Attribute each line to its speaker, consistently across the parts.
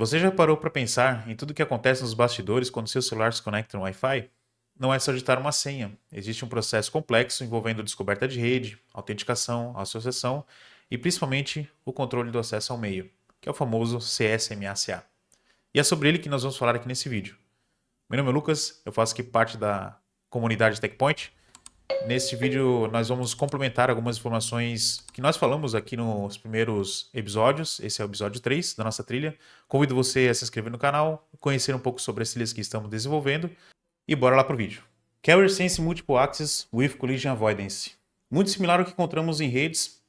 Speaker 1: Você já parou para pensar em tudo que acontece nos bastidores quando seu celular se conecta no Wi-Fi? Não é só digitar uma senha. Existe um processo complexo envolvendo descoberta de rede, autenticação, associação e principalmente o controle do acesso ao meio, que é o famoso CSMA/CA. E é sobre ele que nós vamos falar aqui nesse vídeo. Meu nome é Lucas, eu faço aqui parte da comunidade TechPoint. Neste vídeo, nós vamos complementar algumas informações que nós falamos aqui nos primeiros episódios. Esse é o episódio 3 da nossa trilha. Convido você a se inscrever no canal, conhecer um pouco sobre as trilhas que estamos desenvolvendo e bora lá pro vídeo. Carrier Sense Multiple Access with Collision Avoidance. Muito similar ao que encontramos em redes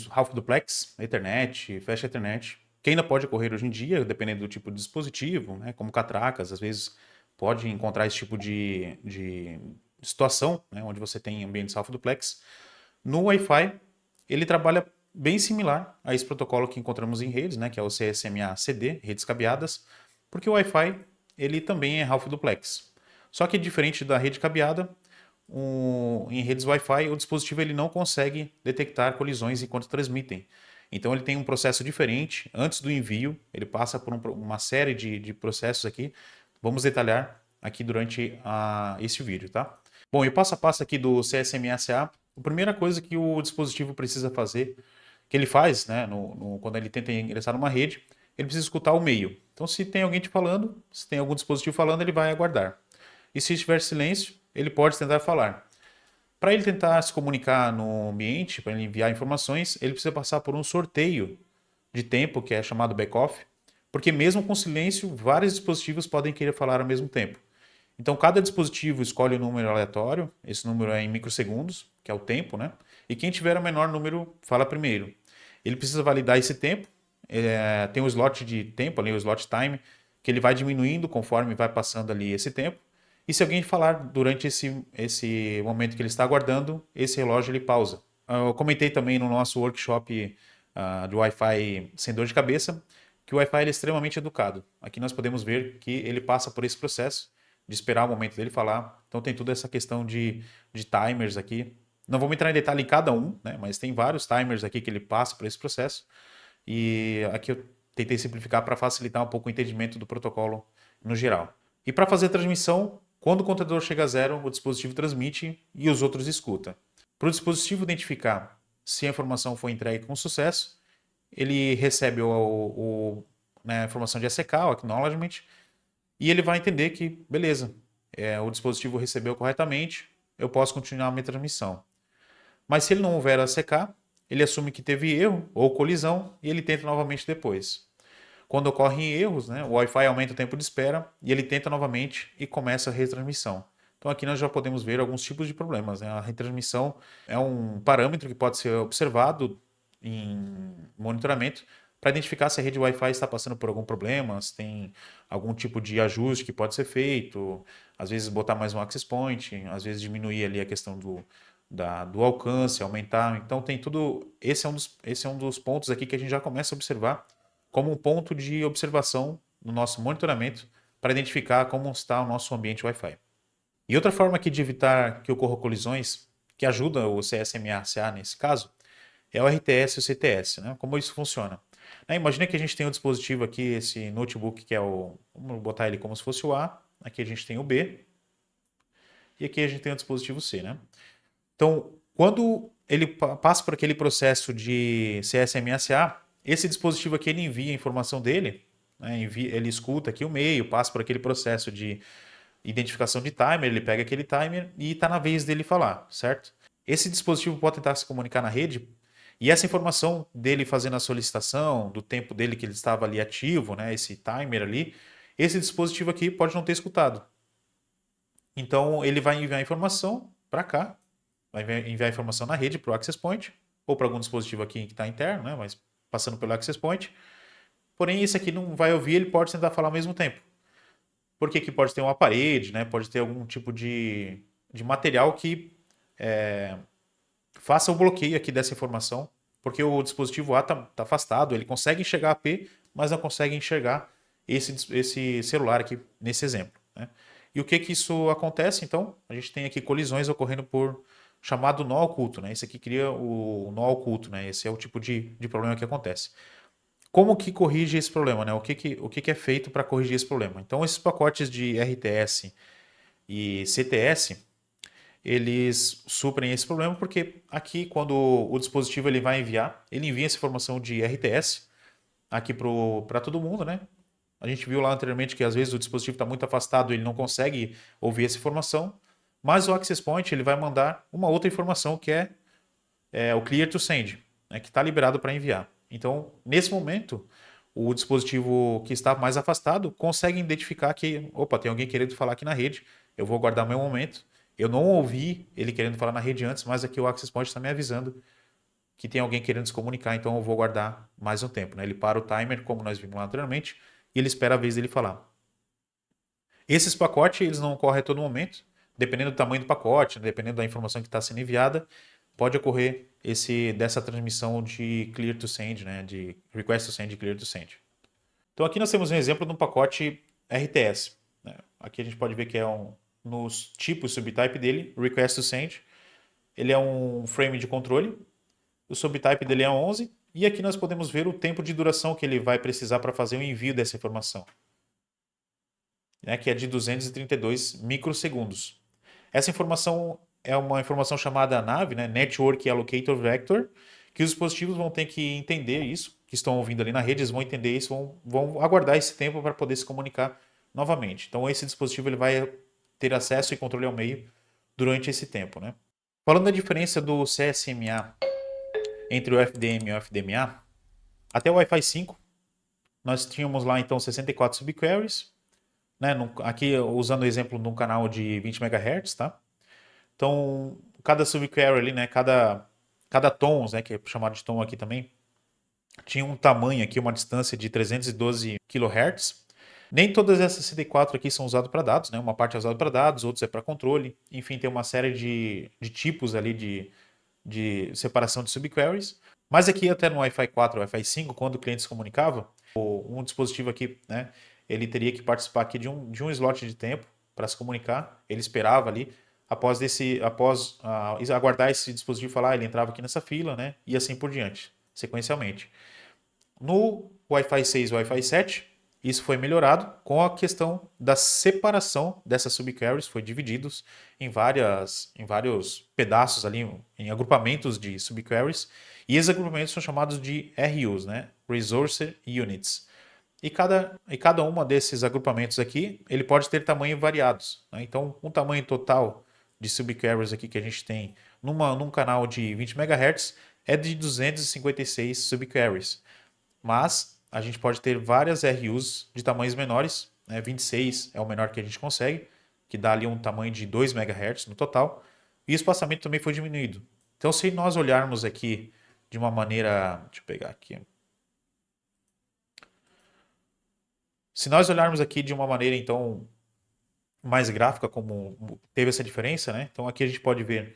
Speaker 1: Half Duplex, Ethernet, Fast Ethernet, que ainda pode ocorrer hoje em dia, dependendo do tipo de dispositivo, né, como catracas, às vezes pode encontrar esse tipo de situação, né, onde você tem ambientes Half Duplex. No Wi-Fi, ele trabalha bem similar a esse protocolo que encontramos em redes, né, que é o CSMA/CD, redes cabeadas, porque o Wi-Fi ele também é Half Duplex. Só que diferente da rede cabeada, em redes Wi-Fi o dispositivo ele não consegue detectar colisões enquanto transmitem. Então ele tem um processo diferente. Antes do envio, ele passa por uma série de processos aqui. Vamos detalhar aqui durante esse vídeo, tá? Bom, e o passo a passo aqui do CSMA/CA, a primeira coisa que o dispositivo precisa fazer, que ele faz, né, quando ele tenta ingressar numa rede, ele precisa escutar o meio. Então, se tem alguém te falando, se tem algum dispositivo falando, ele vai aguardar. E se estiver silêncio, ele pode tentar falar. Para ele tentar se comunicar no ambiente, para ele enviar informações, ele precisa passar por um sorteio de tempo, que é chamado back-off, porque mesmo com silêncio, vários dispositivos podem querer falar ao mesmo tempo. Então, cada dispositivo escolhe um número aleatório, esse número é em microsegundos, que é o tempo, né? E quem tiver o menor número fala primeiro. Ele precisa validar esse tempo, tem um slot de tempo ali, o slot time, que ele vai diminuindo conforme vai passando ali esse tempo. E se alguém falar durante esse momento que ele está aguardando, esse relógio ele pausa. Eu comentei também no nosso workshop do Wi-Fi sem dor de cabeça, que o Wi-Fi é extremamente educado. Aqui nós podemos ver que ele passa por esse processo de esperar o momento dele falar. Então tem toda essa questão de timers aqui. Não vou entrar em detalhe em cada um, né? Mas tem vários timers aqui que ele passa por esse processo. E aqui eu tentei simplificar para facilitar um pouco o entendimento do protocolo no geral. E para fazer a transmissão, quando o contador chega a zero, o dispositivo transmite e os outros escuta. Para o dispositivo identificar se a informação foi entregue com sucesso, ele recebe né, a informação de ACK, o Acknowledgement, e ele vai entender que, beleza, o dispositivo recebeu corretamente, eu posso continuar a minha transmissão. Mas se ele não houver ACK, ele assume que teve erro ou colisão e ele tenta novamente depois. Quando ocorrem erros, né, o Wi-Fi aumenta o tempo de espera e ele tenta novamente e começa a retransmissão. Então aqui nós já podemos ver alguns tipos de problemas, né? A retransmissão é um parâmetro que pode ser observado em monitoramento para identificar se a rede Wi-Fi está passando por algum problema, se tem algum tipo de ajuste que pode ser feito, às vezes botar mais um access point, às vezes diminuir ali a questão do alcance, aumentar. Então tem tudo. Esse é um dos pontos aqui que a gente já começa a observar como um ponto de observação no nosso monitoramento para identificar como está o nosso ambiente Wi-Fi. E outra forma aqui de evitar que ocorram colisões, que ajuda o CSMA/CA nesse caso, é o RTS e o CTS, né? Como isso funciona? Né, imagina que a gente tem um dispositivo aqui, esse notebook que é vamos botar ele como se fosse o A, aqui a gente tem o B, e aqui a gente tem o dispositivo C, né? Então, quando ele passa por aquele processo de CSMA/CA, esse dispositivo aqui ele envia a informação dele, né? Ele escuta aqui o meio, passa por aquele processo de identificação de timer, ele pega aquele timer e está na vez dele falar, certo? Esse dispositivo pode tentar se comunicar na rede e essa informação dele fazendo a solicitação, do tempo dele que ele estava ali ativo, né, esse timer ali, esse dispositivo aqui pode não ter escutado. Então ele vai enviar a informação para cá, vai enviar a informação na rede para o access point ou para algum dispositivo aqui que está interno, né, mas passando pelo access point. Porém, esse aqui não vai ouvir, ele pode tentar falar ao mesmo tempo. Porque aqui pode ter uma parede, né? Pode ter algum tipo de material que faça o bloqueio aqui dessa informação, porque o dispositivo A está afastado, ele consegue enxergar a P, mas não consegue enxergar esse celular aqui nesse exemplo, né? E o que que isso acontece? Então, a gente tem aqui colisões ocorrendo por chamado nó oculto, né? Esse aqui cria o nó oculto, né? Esse é o tipo de problema que acontece. Como que corrige esse problema, né? O que é feito para corrigir esse problema? Então, esses pacotes de RTS e CTS, eles suprem esse problema porque aqui, quando o dispositivo ele vai enviar, ele envia essa informação de RTS aqui para todo mundo, né? A gente viu lá anteriormente que às vezes o dispositivo está muito afastado, ele não consegue ouvir essa informação, mas o Access Point ele vai mandar uma outra informação que é o Clear to Send, né, que está liberado para enviar. Então, nesse momento, o dispositivo que está mais afastado consegue identificar que, opa, tem alguém querendo falar aqui na rede, eu vou aguardar meu momento. Eu não ouvi ele querendo falar na rede antes, mas aqui o Access Point está me avisando que tem alguém querendo se comunicar, então eu vou aguardar mais um tempo. Né? Ele para o timer, como nós vimos lá anteriormente, e ele espera a vez dele falar. Esses pacotes eles não ocorrem a todo momento, dependendo do tamanho do pacote, dependendo da informação que está sendo enviada, pode ocorrer dessa transmissão de clear to send, né? De request to send e clear to send. Então aqui nós temos um exemplo de um pacote RTS. Né? Aqui a gente pode ver que é nos tipos subtype dele, request to send. Ele é um frame de controle. O subtype dele é 11. E aqui nós podemos ver o tempo de duração que ele vai precisar para fazer o envio dessa informação, né, que é de 232 microsegundos. Essa informação é uma informação chamada NAV, né, Network Allocator Vector, que os dispositivos vão ter que entender isso, que estão ouvindo ali na rede, eles vão entender isso, vão aguardar esse tempo para poder se comunicar novamente. Então esse dispositivo ele vai ter acesso e controle ao meio durante esse tempo. Né? Falando da diferença do CSMA entre o FDM e o FDMA, até o Wi-Fi 5, nós tínhamos lá então 64 subqueries, né? Aqui usando o exemplo de um canal de 20 MHz, tá? Então, cada subquery ali, né? Cada tons, né? Que é chamado de tom aqui também, tinha um tamanho aqui, uma distância de 312 kHz. Nem todas essas CD4 aqui são usadas para dados, né? Uma parte é usada para dados, outros é para controle. Enfim, tem uma série de tipos ali de separação de subqueries. Mas aqui até no Wi-Fi 4, Wi-Fi 5, quando o cliente se comunicava, um dispositivo aqui, né, ele teria que participar aqui de um slot de tempo para se comunicar. Ele esperava ali, após aguardar esse dispositivo falar, ele entrava aqui nessa fila, né, e assim por diante, sequencialmente. No Wi-Fi 6 e Wi-Fi 7, isso foi melhorado com a questão da separação dessas subcarriers, foi divididos em vários pedaços ali, em agrupamentos de subcarriers, e esses agrupamentos são chamados de RUs, né? Resource Units. E cada uma desses agrupamentos aqui, ele pode ter tamanho variados. Né? Então, um tamanho total de subcarriers aqui que a gente tem num canal de 20 MHz é de 256 subcarriers. Mas a gente pode ter várias RUs de tamanhos menores, né? 26 é o menor que a gente consegue, que dá ali um tamanho de 2 MHz no total. E o espaçamento também foi diminuído. Então, se nós olharmos aqui de uma maneira. Deixa eu pegar aqui. Se nós olharmos aqui de uma maneira, então, mais gráfica, como teve essa diferença, né? Então, aqui a gente pode ver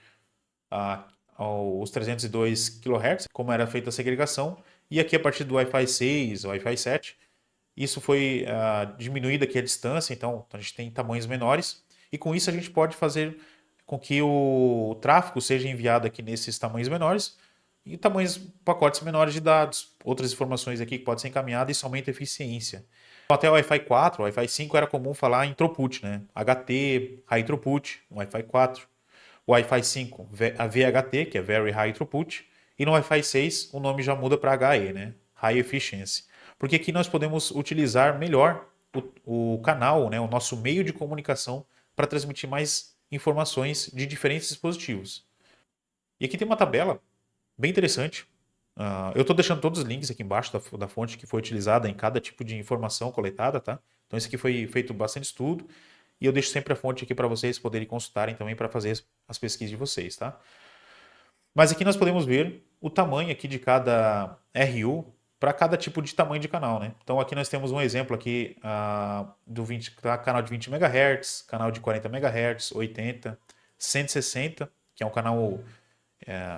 Speaker 1: ah, os 302 kHz, como era feita a segregação. E aqui, a partir do Wi-Fi 6, Wi-Fi 7, isso foi diminuído aqui a distância, então a gente tem tamanhos menores. E com isso a gente pode fazer com que o tráfego seja enviado aqui nesses tamanhos menores e pacotes menores de dados. Outras informações aqui que podem ser encaminhadas, isso aumenta a eficiência. Até o Wi-Fi 4, o Wi-Fi 5 era comum falar em throughput, né? HT, High Throughput, no Wi-Fi 4. O Wi-Fi 5, a VHT, que é Very High Throughput. E no Wi-Fi 6, o nome já muda para HE, né? High Efficiency. Porque aqui nós podemos utilizar melhor o canal, né? O nosso meio de comunicação para transmitir mais informações de diferentes dispositivos. E aqui tem uma tabela bem interessante. Eu estou deixando todos os links aqui embaixo da fonte que foi utilizada em cada tipo de informação coletada, tá? Então, isso aqui foi feito bastante estudo e eu deixo sempre a fonte aqui para vocês poderem consultarem também para fazer as pesquisas de vocês, tá? Mas aqui nós podemos ver o tamanho aqui de cada RU para cada tipo de tamanho de canal, né? Então aqui nós temos um exemplo aqui canal de 20 MHz, canal de 40 MHz, 80, 160, que é um canal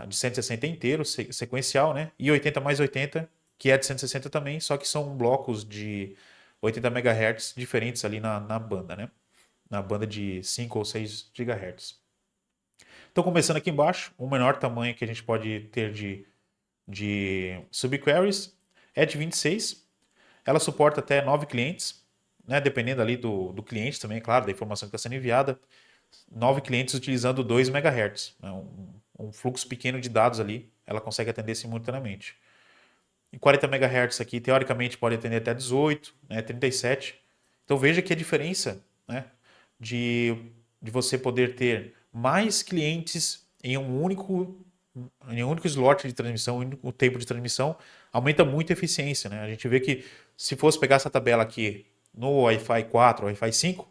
Speaker 1: de 160 inteiro, sequencial, né? E 80 mais 80, que é de 160 também, só que são blocos de 80 MHz diferentes ali na banda, né? Na banda de 5 ou 6 GHz. Então, começando aqui embaixo, o menor tamanho que a gente pode ter de subqueries é de 26, ela suporta até 9 clientes, né? Dependendo ali do cliente também, é claro, da informação que está sendo enviada. 9 clientes utilizando 2 MHz, né? Um fluxo pequeno de dados ali, ela consegue atender simultaneamente. Em 40 MHz aqui, teoricamente, pode atender até 18, né, 37. Então veja que a diferença, né, de, de você poder ter mais clientes em um único slot de transmissão, um único tempo de transmissão, aumenta muito a eficiência. Né? A gente vê que se fosse pegar essa tabela aqui no Wi-Fi 4, Wi-Fi 5,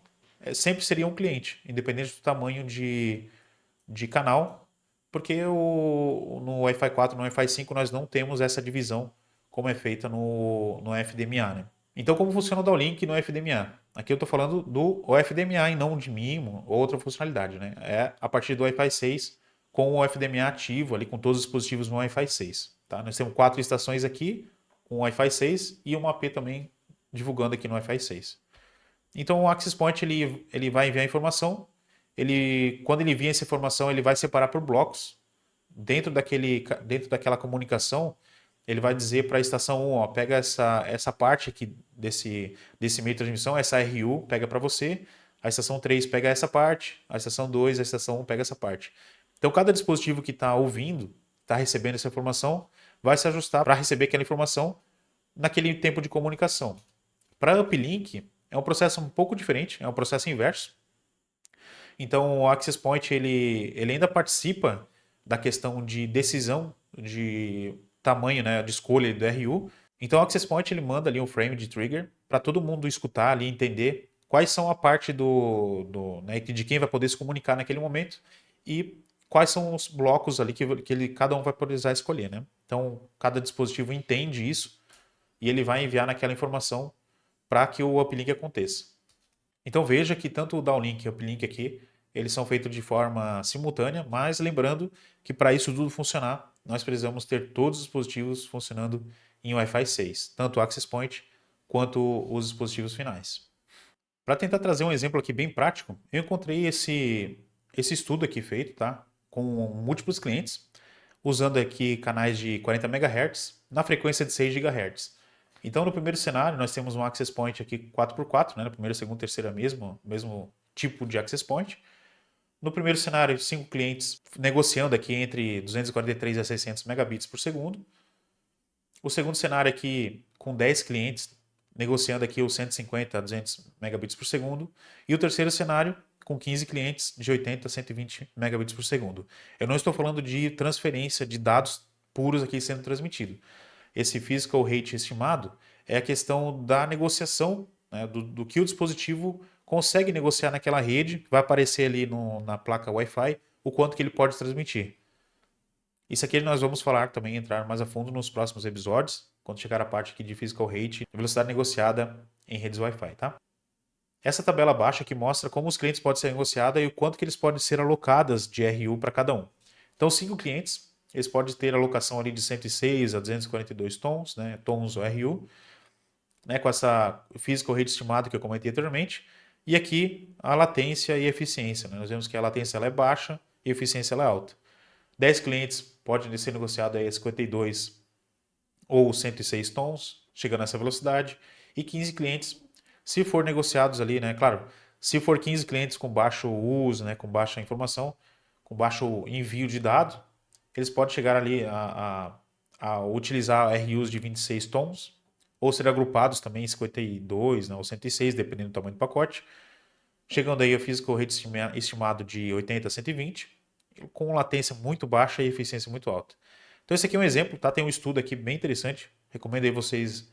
Speaker 1: sempre seria um cliente, independente do tamanho de canal, porque no Wi-Fi 4 e no Wi-Fi 5 nós não temos essa divisão como é feita no FDMA. Né? Então, como funciona o downlink no FDMA? Aqui eu estou falando do FDMA e não de MIMO ou outra funcionalidade. Né? É a partir do Wi-Fi 6 com o FDMA ativo, ali com todos os dispositivos no Wi-Fi 6. Tá? Nós temos 4 estações aqui com o Wi-Fi 6 e uma AP também divulgando aqui no Wi-Fi 6. Então o Access Point ele vai enviar a informação, quando ele envia essa informação, ele vai separar por blocos. Dentro daquela comunicação, ele vai dizer para a estação 1, ó, pega essa parte aqui desse meio de transmissão, essa RU, pega para você. A estação 3 pega essa parte, a estação 2, a estação 1 pega essa parte. Então cada dispositivo que está ouvindo, está recebendo essa informação, vai se ajustar para receber aquela informação naquele tempo de comunicação. Para uplink, é um processo um pouco diferente, é um processo inverso. Então, o Access Point ele ainda participa da questão de decisão de tamanho, né, de escolha do RU. Então, o Access Point ele manda ali um frame de trigger para todo mundo escutar ali, entender quais são a parte né, de quem vai poder se comunicar naquele momento e quais são os blocos ali que cada um vai precisar escolher, né? Então, cada dispositivo entende isso e ele vai enviar naquela informação para que o uplink aconteça. Então veja que tanto o downlink e o uplink aqui, eles são feitos de forma simultânea, mas lembrando que para isso tudo funcionar, nós precisamos ter todos os dispositivos funcionando em Wi-Fi 6, tanto o Access Point quanto os dispositivos finais. Para tentar trazer um exemplo aqui bem prático, eu encontrei esse estudo aqui feito, tá? Com múltiplos clientes, usando aqui canais de 40 MHz na frequência de 6 GHz. Então, no primeiro cenário, nós temos um access point aqui 4x4, né? No primeiro, segundo, terceiro é mesmo tipo de access point. No primeiro cenário, 5 clientes negociando aqui entre 243 a 600 megabits por segundo. O segundo cenário aqui com 10 clientes negociando aqui os 150 a 200 megabits por segundo. E o terceiro cenário com 15 clientes de 80 a 120 megabits por segundo. Eu não estou falando de transferência de dados puros aqui sendo transmitido. Esse physical rate estimado é a questão da negociação, né, do que o dispositivo consegue negociar naquela rede, vai aparecer ali na placa Wi-Fi, o quanto que ele pode transmitir. Isso aqui nós vamos falar também, entrar mais a fundo nos próximos episódios, quando chegar a parte aqui de physical rate e velocidade negociada em redes Wi-Fi, tá? Essa tabela abaixo aqui mostra como os clientes podem ser negociados e o quanto que eles podem ser alocadas de RU para cada um. Então, 5 clientes, eles podem ter alocação ali de 106 a 242 tons, né, tons RU, né, com essa physical rate estimada que eu comentei anteriormente. E aqui a latência e eficiência. Né? Nós vemos que a latência ela é baixa e a eficiência ela é alta. 10 clientes podem ser negociados a 52 ou 106 tons, chegando a essa velocidade. E 15 clientes, se for negociados ali, né? Claro, se for 15 clientes com baixo uso, né, com baixa informação, com baixo envio de dados, eles podem chegar ali a utilizar RUs de 26 tons, ou ser agrupados também em 52, né, ou 106, dependendo do tamanho do pacote. Chegando aí a physical rate estimado de 80 a 120, com latência muito baixa e eficiência muito alta. Então esse aqui é um exemplo, tá? Tem um estudo aqui bem interessante. Recomendo aí vocês,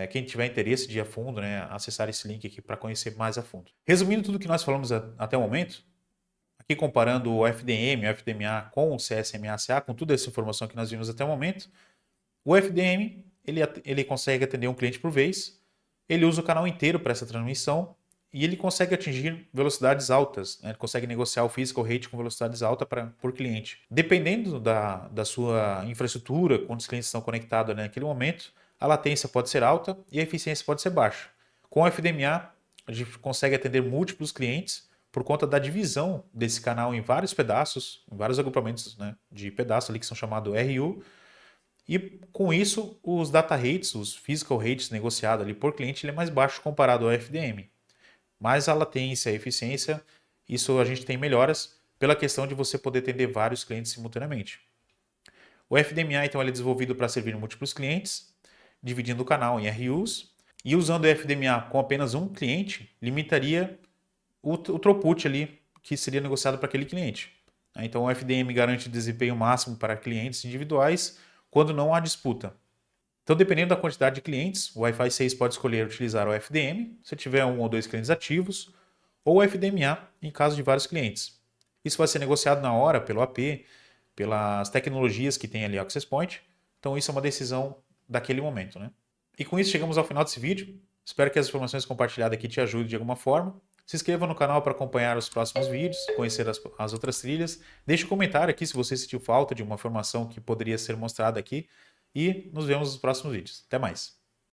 Speaker 1: quem tiver interesse de ir a fundo, né, acessar esse link aqui para conhecer mais a fundo. Resumindo tudo que nós falamos até o momento, aqui comparando o FDM, o FDMA com o CSMA-CA, com toda essa informação que nós vimos até o momento, o FDM ele consegue atender um cliente por vez, ele usa o canal inteiro para essa transmissão e ele consegue atingir velocidades altas, né? Ele consegue negociar o physical rate com velocidades altas por cliente. Dependendo da sua infraestrutura, quando os clientes estão conectados naquele momento, a latência pode ser alta e a eficiência pode ser baixa. Com o FDMA, a gente consegue atender múltiplos clientes por conta da divisão desse canal em vários pedaços, em vários agrupamentos, né, de pedaços ali que são chamados RU, E com isso, os data rates, os physical rates negociados ali por cliente, ele é mais baixo comparado ao FDM. Mas a latência, a eficiência, isso a gente tem melhoras pela questão de você poder atender vários clientes simultaneamente. O FDMA, então, ele é desenvolvido para servir múltiplos clientes, dividindo o canal em RUs, e usando o FDMA com apenas um cliente, limitaria o throughput ali que seria negociado para aquele cliente. Então, o FDM garante desempenho máximo para clientes individuais quando não há disputa. Então, dependendo da quantidade de clientes, o Wi-Fi 6 pode escolher utilizar o FDM, se tiver um ou dois clientes ativos, ou o FDMA em caso de vários clientes. Isso vai ser negociado na hora pelo AP, pelas tecnologias que tem ali o Access Point. Então, isso é uma decisão daquele momento, né? E com isso, chegamos ao final desse vídeo. Espero que as informações compartilhadas aqui te ajudem de alguma forma. Se inscreva no canal para acompanhar os próximos vídeos, conhecer as outras trilhas. Deixe um comentário aqui se você sentiu falta de uma informação que poderia ser mostrada aqui. E nos vemos nos próximos vídeos. Até mais!